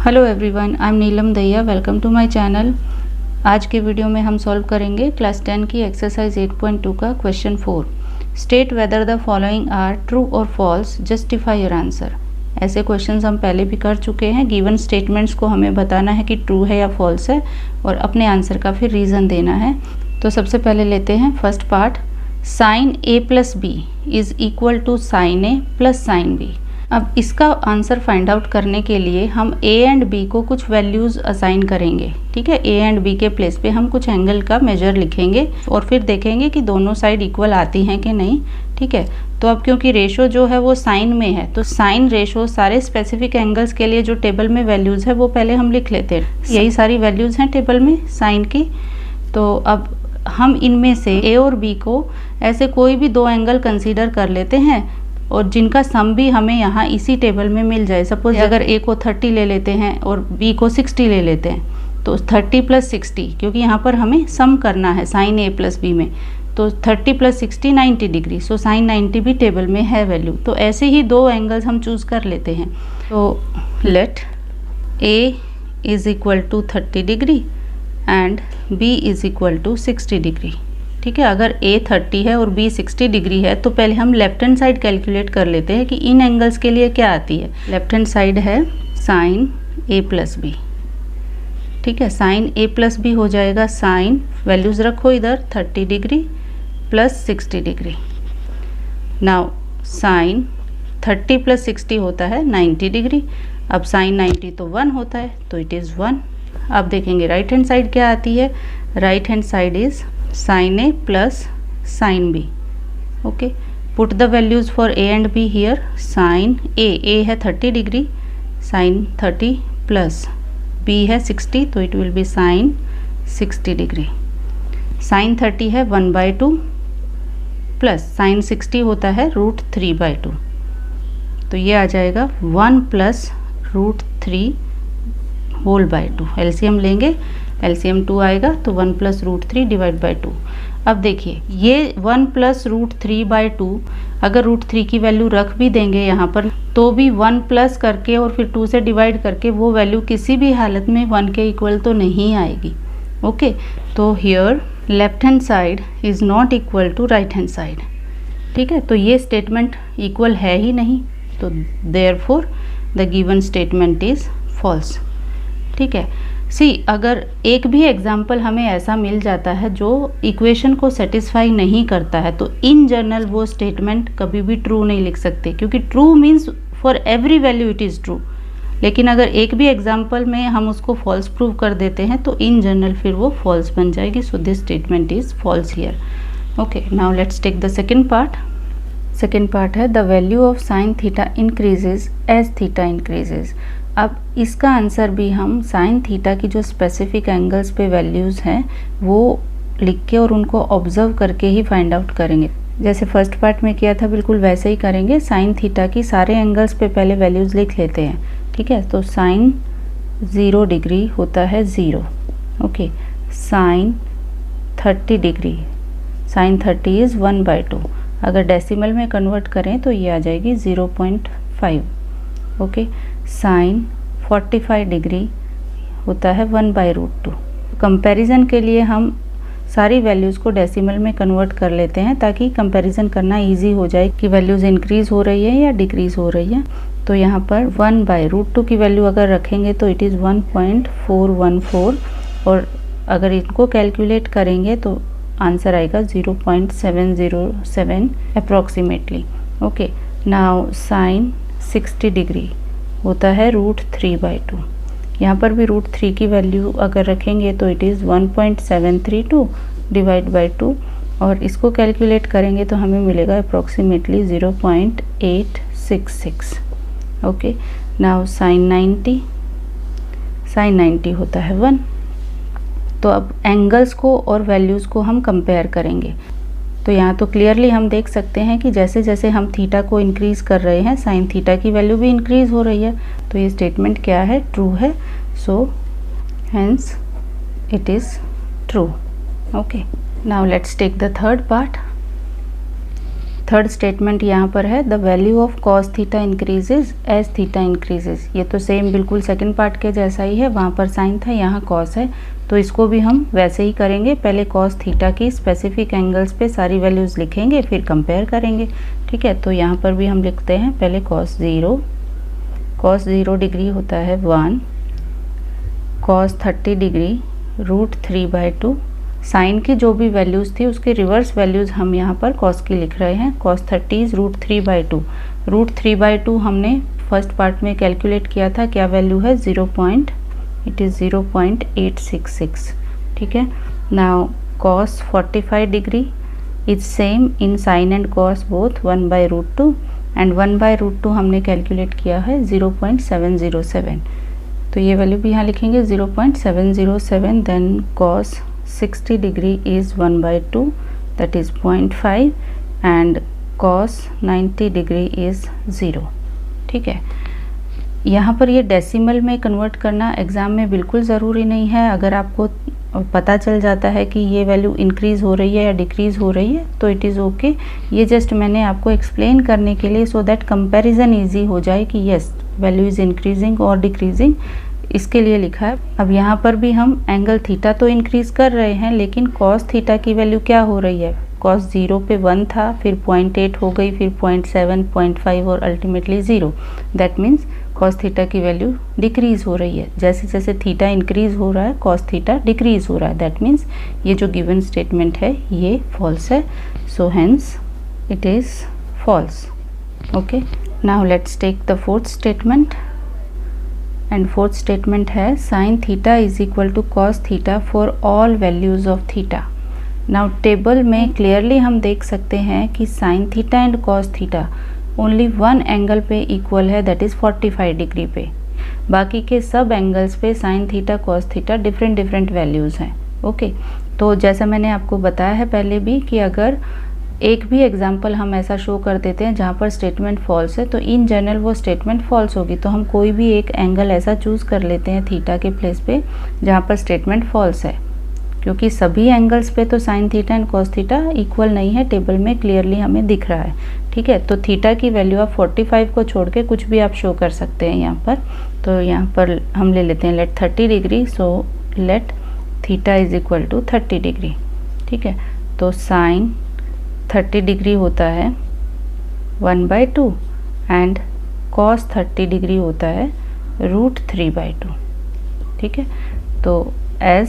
Hello everyone, I am Neelam Daiya. Welcome to my channel. आज के video में हम सॉल्व करेंगे क्लास 10 की एक्सरसाइज 8.2 का question 4। State whether the following are true और फॉल्स, जस्टिफाई योर आंसर। ऐसे क्वेश्चंस हम पहले भी कर चुके हैं। गिवन स्टेटमेंट्स को हमें बताना है कि ट्रू है या फॉल्स है और अपने आंसर का फिर रीज़न देना है। तो सबसे पहले लेते हैं first part. Sine A plus B is equal to sine A plus sine B. अब इसका आंसर फाइंड आउट करने के लिए हम a एंड b को कुछ वैल्यूज़ असाइन करेंगे। ठीक है, a एंड b के प्लेस पे हम कुछ एंगल का मेजर लिखेंगे और फिर देखेंगे कि दोनों साइड इक्वल आती हैं कि नहीं। ठीक है, तो अब क्योंकि रेशो जो है वो साइन में है तो साइन रेशो सारे स्पेसिफिक एंगल्स के लिए जो टेबल में वैल्यूज़ है वो पहले हम लिख लेते हैं। यही सारी वैल्यूज़ हैं टेबल में साइन की। तो अब हम इनमें से a और b को ऐसे कोई भी दो एंगल कंसीडर कर लेते हैं और जिनका सम भी हमें यहाँ इसी टेबल में मिल जाए। सपोज अगर a को 30 ले लेते हैं और b को 60 ले लेते हैं तो 30 प्लस 60, क्योंकि यहाँ पर हमें सम करना है साइन a प्लस b में, तो 30 प्लस 60 90 डिग्री। सो साइन 90 भी टेबल में है वैल्यू। तो ऐसे ही दो एंगल्स हम चूज़ कर लेते हैं। तो let a is equal to 30 degree and b is equal to 60 degree. ठीक है, अगर a 30 है और b 60 डिग्री है तो पहले हम लेफ्ट हैंड साइड कैलकुलेट कर लेते हैं कि इन एंगल्स के लिए क्या आती है। लेफ्ट हैंड साइड है साइन a प्लस बी। ठीक है, साइन a प्लस बी हो जाएगा साइन, वैल्यूज़ रखो इधर, 30 degree plus 60 degree. Now sine 30 plus 60 होता है 90 डिग्री। अब साइन 90 तो 1 होता है तो इट इज़ 1। अब देखेंगे राइट हैंड साइड क्या आती है। Right hand side is sin a plus sin b. Okay, put the values for a and b here. Sin a है 30 डिग्री, sin 30 प्लस b है 60 तो it will be sin 60 degree. sin 30 है 1/2 plus sin 60 होता है √3/2, तो ये आ जाएगा 1 plus √3 whole bye 2। LCM लेंगे, एलसीएम 2 आएगा तो 1 प्लस √3 डिवाइड बाई 2। अब देखिए ये 1 प्लस √3/2 अगर √3 की वैल्यू रख भी देंगे यहाँ पर तो भी 1 प्लस करके और फिर 2 से डिवाइड करके वो वैल्यू किसी भी हालत में 1 के इक्वल तो नहीं आएगी। ओके, तो here left hand side is not equal to right hand side. ठीक है, तो ये स्टेटमेंट इक्वल है ही नहीं, तो therefore the given statement is false. ठीक है, सी अगर एक भी एग्जाम्पल हमें ऐसा मिल जाता है जो इक्वेशन को सेटिस्फाई नहीं करता है तो इन जनरल वो स्टेटमेंट कभी भी ट्रू नहीं लिख सकते, क्योंकि true means for every value it is true. लेकिन अगर एक भी एग्जाम्पल में हम उसको फॉल्स प्रूव कर देते हैं तो इन जनरल फिर वो फॉल्स बन जाएगी। So this statement is false here. Okay, now let's take the second part. Second part है the value of sine theta increases as theta increases. अब इसका आंसर भी हम साइन थीटा की जो स्पेसिफिक एंगल्स पे वैल्यूज़ हैं वो लिख के और उनको ऑब्जर्व करके ही फाइंड आउट करेंगे। जैसे फर्स्ट पार्ट में किया था बिल्कुल वैसे ही करेंगे। साइन थीटा की सारे एंगल्स पे पहले वैल्यूज़ लिख लेते हैं। ठीक है, तो साइन 0 डिग्री होता है 0। Okay, sine 30 degree, sine 30 is 1/2। अगर डेसिमल में कन्वर्ट करें तो ये आ जाएगी 0.5। ओके, साइन 45 डिग्री होता है 1/√2। कंपैरिजन के लिए हम सारी वैल्यूज़ को डेसिमल में कन्वर्ट कर लेते हैं ताकि कंपैरिजन करना इजी हो जाए कि वैल्यूज़ इंक्रीज़ हो रही है या डिक्रीज़ हो रही है। तो यहाँ पर 1/√2 की वैल्यू अगर रखेंगे तो इट इज़ 1.414 और अगर इनको कैलकुलेट करेंगे तो आंसर आएगा 0.707 approximately. Okay, now sine 60 degree होता है √3/2। यहाँ पर भी √3 की वैल्यू अगर रखेंगे तो इट इज़ 1.732 डिवाइड बाई 2 और इसको कैलकुलेट करेंगे तो हमें मिलेगा अप्रॉक्सीमेटली 0.866। ओके, नाउ साइन 90 होता है 1। तो अब एंगल्स को और वैल्यूज़ को हम कंपेयर करेंगे। तो यहाँ तो क्लियरली हम देख सकते हैं कि जैसे जैसे हम थीटा को इंक्रीज़ कर रहे हैं साइन थीटा की वैल्यू भी इंक्रीज़ हो रही है। तो ये स्टेटमेंट क्या है, ट्रू है। So hence it is true. Okay, now let's take the third part. Third statement यहाँ पर है the value of cos theta increases as theta increases. ये तो सेम बिल्कुल सेकंड पार्ट के जैसा ही है, वहाँ पर साइन था, यहाँ कॉस है, तो इसको भी हम वैसे ही करेंगे। पहले कॉस थीटा की स्पेसिफिक एंगल्स पे सारी वैल्यूज़ लिखेंगे, फिर कंपेयर करेंगे। ठीक है, तो यहाँ पर भी हम लिखते हैं पहले cos 0 डिग्री होता है 1, cos 30 डिग्री √3/2। साइन की जो भी वैल्यूज़ थी उसके रिवर्स वैल्यूज़ हम यहाँ पर cos की लिख रहे हैं। cos 30 is √3/2। √3/2 हमने फर्स्ट पार्ट में कैलकुलेट किया था, क्या वैल्यू है 0.866। ठीक है, now cos 45 degree is same in sine and cos both 1/√2 and 1/√2 हमने कैलकुलेट किया है 0.707। तो ये वैल्यू भी यहाँ लिखेंगे 0.707। Then cos 60 degree is 1/2 that is 0.5 and cos 90 degree is 0। ठीक है, यहाँ पर ये डेसिमल में कन्वर्ट करना एग्ज़ाम में बिल्कुल ज़रूरी नहीं है। अगर आपको पता चल जाता है कि ये वैल्यू इंक्रीज़ हो रही है या डिक्रीज़ हो रही है तो इट इज़ ओके। ये जस्ट मैंने आपको एक्सप्लेन करने के लिए सो दैट कंपैरिजन इजी हो जाए कि यस वैल्यू इज़ इंक्रीजिंग और डिक्रीजिंग, इसके लिए लिखा है। अब यहाँ पर भी हम एंगल थीटा तो इंक्रीज़ कर रहे हैं, लेकिन कॉस थीटा की वैल्यू क्या हो रही है? कॉस 0 पे 1 था, फिर 0.8 हो गई, फिर 0.7, 0.5 और ultimately 0। That means cos theta की वैल्यू डिक्रीज़ हो रही है। जैसे जैसे थीटा इंक्रीज़ हो रहा है कॉस थीटा डिक्रीज़ हो रहा है। दैट मीन्स ये जो गिवन स्टेटमेंट है ये फॉल्स है। So hence it is false. Okay, now let's take the fourth statement. And fourth statement है sine theta is equal to cos theta for all values of theta. Now table में clearly हम देख सकते हैं कि sine theta and cos theta only one angle पे equal है, that is 45 degree पे। बाकी के सब एंगल्स पे sine theta cos theta different values हैं। ओके, तो जैसा मैंने आपको बताया है पहले भी कि अगर एक भी एग्जाम्पल हम ऐसा शो कर देते हैं जहाँ पर स्टेटमेंट फॉल्स है तो इन जनरल वो स्टेटमेंट फॉल्स होगी। तो हम कोई भी एक एंगल ऐसा चूज़ कर लेते हैं थीटा के प्लेस पे जहाँ पर स्टेटमेंट फॉल्स है, क्योंकि सभी एंगल्स पे तो sign theta and cos theta equal नहीं है, टेबल में क्लियरली हमें दिख रहा है। ठीक है, तो थीटा की वैल्यू आप 45 को छोड़ के कुछ भी आप शो कर सकते हैं यहाँ पर। तो यहाँ पर हम ले लेते हैं let 30 degree, so let theta is equal to 30 degree. ठीक है, तो साइन 30 डिग्री होता है 1/2 एंड कॉस 30 डिग्री होता है √3/2। ठीक है, तो as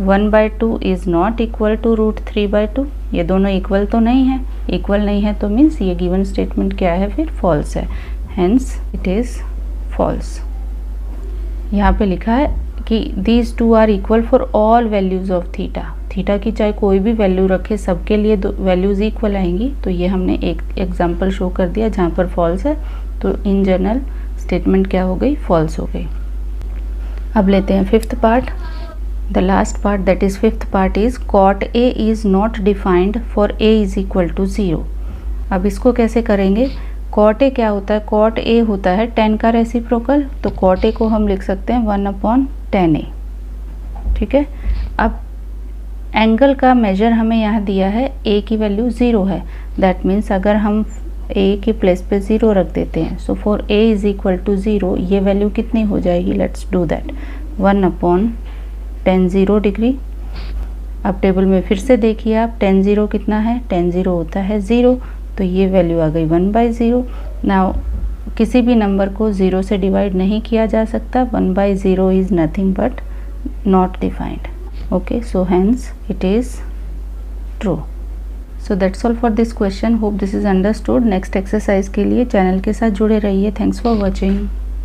1/2 is not equal to √3/2, ये दोनों इक्वल तो नहीं है, इक्वल नहीं है तो मीन्स ये गिवन स्टेटमेंट क्या है फिर फॉल्स है। Hence it is false. यहाँ पे लिखा है कि these two are equal for all values of theta. Theta की चाहे कोई भी वैल्यू रखे सबके लिए दो वैल्यूज़ इक्वल आएंगी। तो ये हमने एक एग्जांपल शो कर दिया जहाँ पर फॉल्स है, तो इन जनरल स्टेटमेंट क्या हो गई, फॉल्स हो गई। अब लेते हैं fifth part. The last part, that is fifth part, is cot A is not defined for A is equal to 0। अब इसको कैसे करेंगे? cot A क्या होता है? cot A होता है tan का रेसिप्रोकल, तो cot A को हम लिख सकते हैं 1/tan A। ठीक है, अब एंगल का मेजर हमें यहाँ दिया है, A की वैल्यू 0 है। दैट मीन्स अगर हम A के प्लेस पे 0 रख देते हैं, so for A is equal to 0 ये वैल्यू कितनी हो जाएगी? Let's do that, 1/tan 0 degree. अब टेबल में फिर से देखिए आप, tan 0 कितना है? tan 0 होता है 0, तो ये वैल्यू आ गई 1/0। नाउ किसी भी नंबर को 0 से डिवाइड नहीं किया जा सकता, 1/0 is nothing but not defined. Okay, so hence it is true. So that's all for this question. Hope this is understood. Next exercise के लिए चैनल के साथ जुड़े रहिए। Thanks for watching.